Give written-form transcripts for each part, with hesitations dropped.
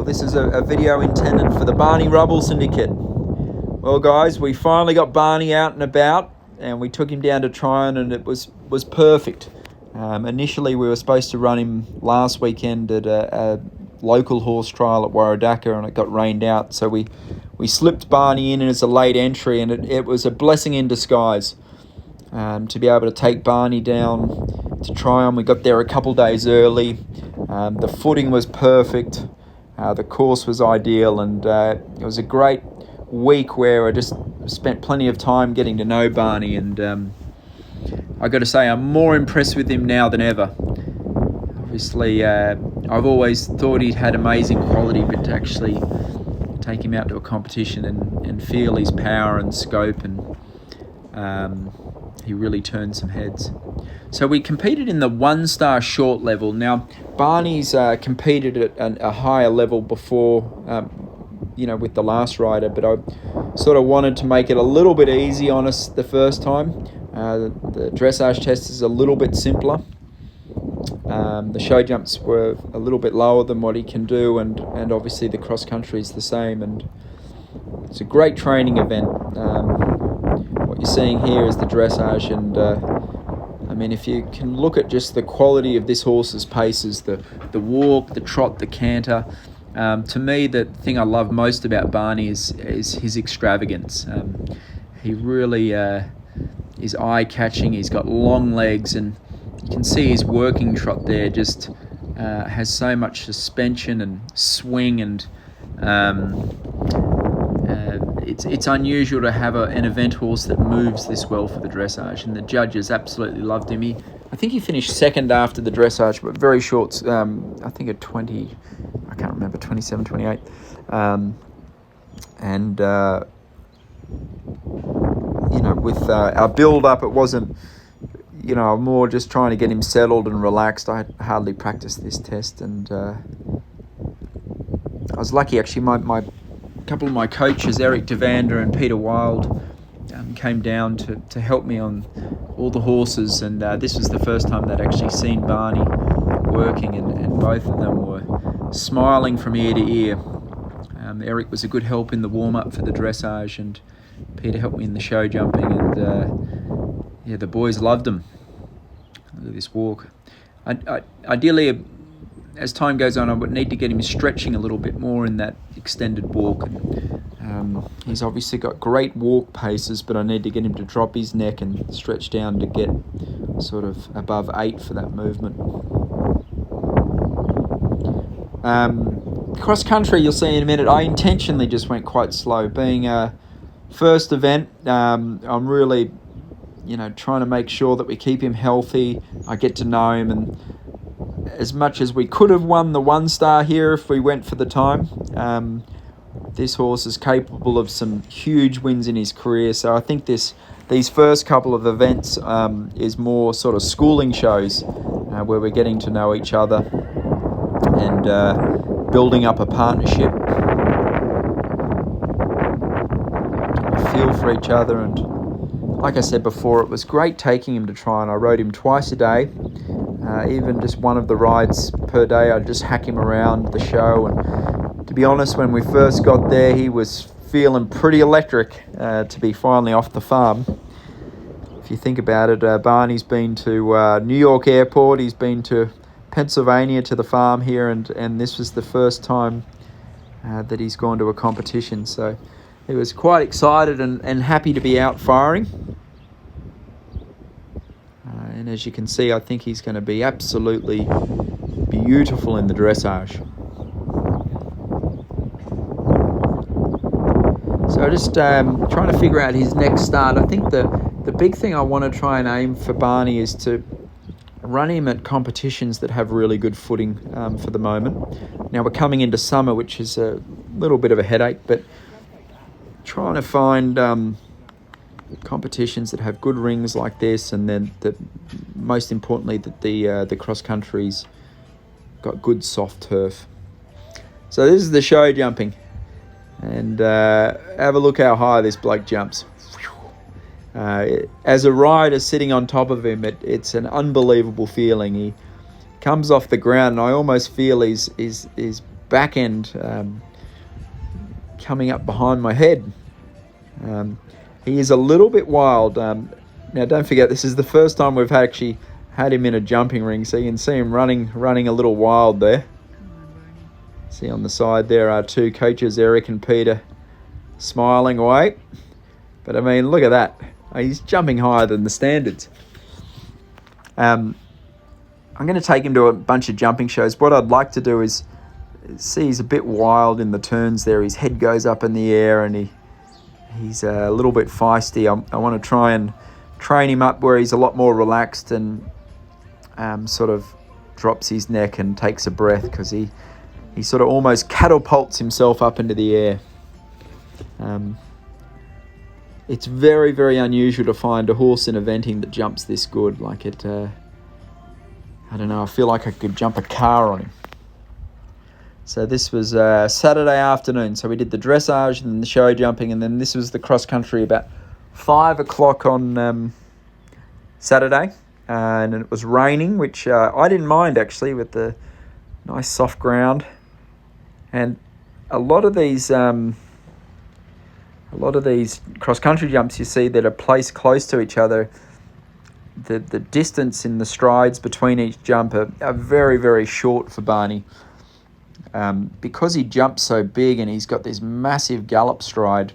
This is a video intended for the Barney Rubble Syndicate. Well, guys, we finally got Barney out and about, and we took him down to Tryon, and it was perfect. Initially, we were supposed to run him last weekend at a local horse trial at Warradaka, and it got rained out, so we slipped Barney in as a late entry, and it was a blessing in disguise to be able to take Barney down to Tryon. We got there a couple days early. The footing was perfect. The course was ideal, and it was a great week where I just spent plenty of time getting to know Barney, and I got to say I'm more impressed with him now than ever. Obviously, I've always thought he'd had amazing quality, but to actually take him out to a competition and feel his power and scope, and he really turned some heads. So we competed in the 1-star short level. Now, Barney's competed at a higher level before, with the last rider, but I sort of wanted to make it a little bit easy on us the first time. The dressage test is a little bit simpler. The show jumps were a little bit lower than what he can do, and obviously the cross country is the same, and it's a great training event. What you're seeing here is the dressage, and if you can look at just the quality of this horse's paces, the walk, the trot, the canter. To me, the thing I love most about Barney is his extravagance. He really is eye-catching. He's got long legs, and you can see his working trot there just has so much suspension and swing, and it's unusual to have an event horse that moves this well for the dressage, and the judges absolutely loved him. I think he finished second after the dressage, but very short, I think at 20, I can't remember, 27, 28. With our build-up, it wasn't, more just trying to get him settled and relaxed. I had hardly practiced this test, and I was lucky, actually. My couple of my coaches, Eric Devander and Peter Wild, came down to help me on all the horses, and this was the first time they'd actually seen Barney working, and both of them were smiling from ear to ear. Eric was a good help in the warm-up for the dressage, and Peter helped me in the show jumping, and the boys loved him. Look at this walk. Ideally, as time goes on, I would need to get him stretching a little bit more in that extended walk. He's obviously got great walk paces, but I need to get him to drop his neck and stretch down to get sort of above 8 for that movement. Cross country, you'll see in a minute, I intentionally just went quite slow. Being a first event, I'm really, trying to make sure that we keep him healthy. I get to know him, and as much as we could have won the 1-star here if we went for the time, this horse is capable of some huge wins in his career. So I think these first couple of events is more sort of schooling shows where we're getting to know each other and building up a partnership, a feel for each other. And like I said before, it was great taking him to Tryon. I rode him twice a day. Even just one of the rides per day, I'd just hack him around the show. And to be honest, when we first got there, he was feeling pretty electric to be finally off the farm. If you think about it, Barney's been to New York Airport, he's been to Pennsylvania to the farm here, and this was the first time that he's gone to a competition. So he was quite excited and happy to be out firing. And as you can see, I think he's going to be absolutely beautiful in the dressage. So just trying to figure out his next start. I think the big thing I want to try and aim for Barney is to run him at competitions that have really good footing for the moment. Now we're coming into summer, which is a little bit of a headache, but trying to find competitions that have good rings like this, and then most importantly that the cross country's got good soft turf. So this is the show jumping, and have a look how high this bloke jumps. As a rider sitting on top of him, it's an unbelievable feeling. He comes off the ground, and I almost feel his back end coming up behind my head. He is a little bit wild. Now, don't forget, this is the first time we've actually had him in a jumping ring, so you can see him running a little wild there. See on the side there are two coaches, Eric and Peter, smiling away. But I mean, look at that. He's jumping higher than the standards. I'm going to take him to a bunch of jumping shows. What I'd like to do is see he's a bit wild in the turns there. His head goes up in the air and he's a little bit feisty. I want to try and train him up where he's a lot more relaxed and sort of drops his neck and takes a breath, because he sort of almost catapults himself up into the air. It's very, very unusual to find a horse in eventing that jumps this good. Like it, I don't know, I feel like I could jump a car on him. So this was Saturday afternoon. So we did the dressage and then the show jumping, and then this was the cross country about 5 o'clock on Saturday. And it was raining, which I didn't mind actually, with the nice soft ground. And a lot of these cross-country jumps you see that are placed close to each other, the distance in the strides between each jump are very, very short for Barney. Because he jumps so big and he's got this massive gallop stride,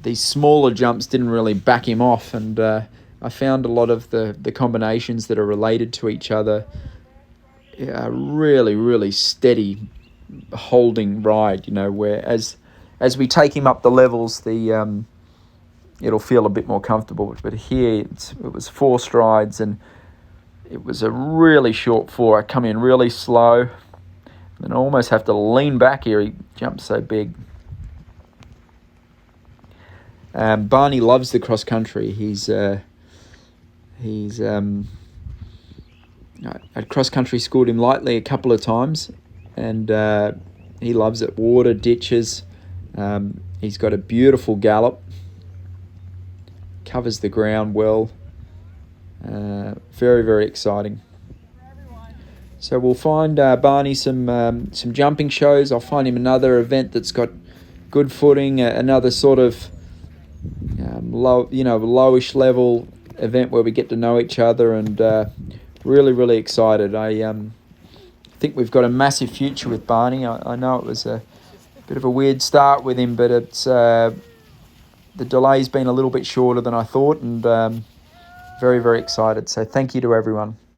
these smaller jumps didn't really back him off, and I found a lot of the combinations that are related to each other are really, really steady holding ride, where as we take him up the levels, it'll feel a bit more comfortable. But here it was 4 strides, and it was a really short 4. I come in really slow, and I almost have to lean back here. He jumps so big. Barney loves the cross country. He's at cross country schooled him lightly a couple of times, and he loves it. Water, ditches. He's got a beautiful gallop, covers the ground well. Very, very exciting. So we'll find Barney some jumping shows. I'll find him another event that's got good footing, another sort of lowish level event where we get to know each other, and really, really excited. I think we've got a massive future with Barney. I know it was a bit of a weird start with him, but it's the delay's been a little bit shorter than I thought, and very, very excited. So thank you to everyone.